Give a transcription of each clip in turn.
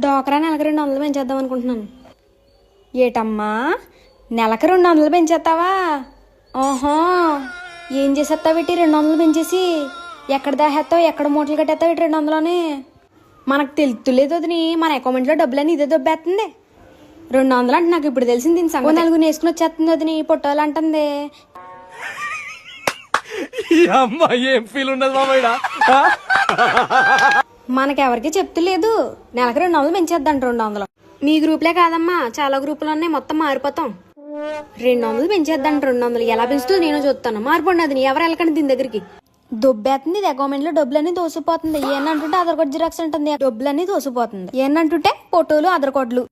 డోకరా నెలకు 200 పెంచేద్దాం అనుకుంటున్నాను. ఏటమ్మా, నెలకు 200 పెంచేస్తావా? ఓహో, ఏం చేసేస్తావేటి 200 పెంచేసి? ఎక్కడ దాహేస్తావు, ఎక్కడ మూటలు కట్టేస్తావు 200లోనే? మనకు తెలుతులేదు వదిని, మన అకౌంట్లో డబ్బులని ఇదే దొబ్బేస్తుంది. 200 అంటే నాకు ఇప్పుడు తెలిసింది. దీని సంగతి నలుగురు వేసుకుని వచ్చేస్తుంది వదిని, పొట్టాలు అంటుంది. మనకెవరికి చెప్తులేదు. నెలకు 200 పెంచేద్దాం. 200 మీ గ్రూప్లే కాదమ్మా, చాలా గ్రూపులు ఉన్నాయి. మొత్తం మారిపోతాం. 200 పెంచేద్దాం. 200 ఎలా పెంచుతుందో నేను చూస్తాను. మారిపోండి అది, ఎవరు వెళ్ళకండి దీని దగ్గరికి. దొబ్బేస్తుంది ఇది. అకౌంట్లో డబ్బులన్నీ దోసిపోతుంది. ఏంటంటుంటే ఆధార్ కార్డు జిరాక్స్ ఉంటుంది, డబ్బులన్నీ దోసిపోతుంది. ఏంటంటుంటే ఫోటోలు, ఆధార్ కార్డులు,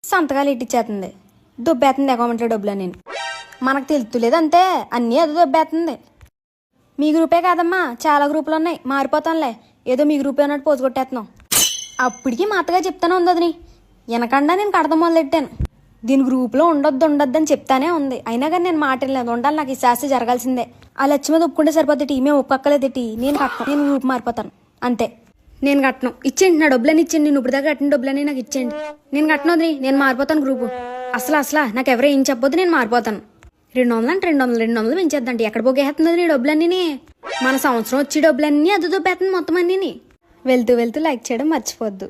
సంతకాలు ఇట్టిచ్చేస్తుంది. దొబ్బేస్తుంది అకౌంట్లో డబ్బులని. మనకు తెలుతులేదు అంతే, అన్నీ అది దొబ్బేస్తుంది. మీ గ్రూపే కాదమ్మా, చాలా గ్రూపులు ఉన్నాయి. మారిపోతాంలే, ఏదో మీ గ్రూపే అన్నట్టు పోజు కొట్టేస్తున్నాం. అప్పటికి మా అత్తగా చెప్తానే ఉంది వదిని. వెనకండా నేను కడతం మొదలెట్టాను. దీని గ్రూప్లో ఉండొద్దు అని చెప్తానే ఉంది. అయినా కానీ నేను మాట లేదు. ఉండాలి, నాకు ఈ శాస్త్రి జరగాల్సిందే. ఆ లక్ష్మి మీద ఒప్పుకుంటే సరిపోతే మేము ఒప్పుకోలేదేటి. నేను కట్టను, నేను గ్రూప్ మారిపోతాను అంతే. నేను కట్టను. ఇచ్చేయండి, నా డబ్బులని ఇచ్చేయండి. నేను ఇప్పుడు దాకా కట్టిన డబ్బులని నాకు ఇచ్చేయండి. నేను కట్టను వదిని, నేను మారిపోతాను గ్రూపు. అసలు నాకు ఎవరో ఏం చెప్పొద్దు, నేను మారిపోతాను. 200 అంటే 200 పెంచేద్దండి. ఎక్కడ పోగేస్తుంది నీ డబ్బులన్నీ? మన సంవత్సరం వచ్చే డబ్బులన్నీ అది దొబ్బేస్తుంది మొత్తం అన్నీ. వెళ్తూ లైక్ చేయడం మర్చిపోద్దు.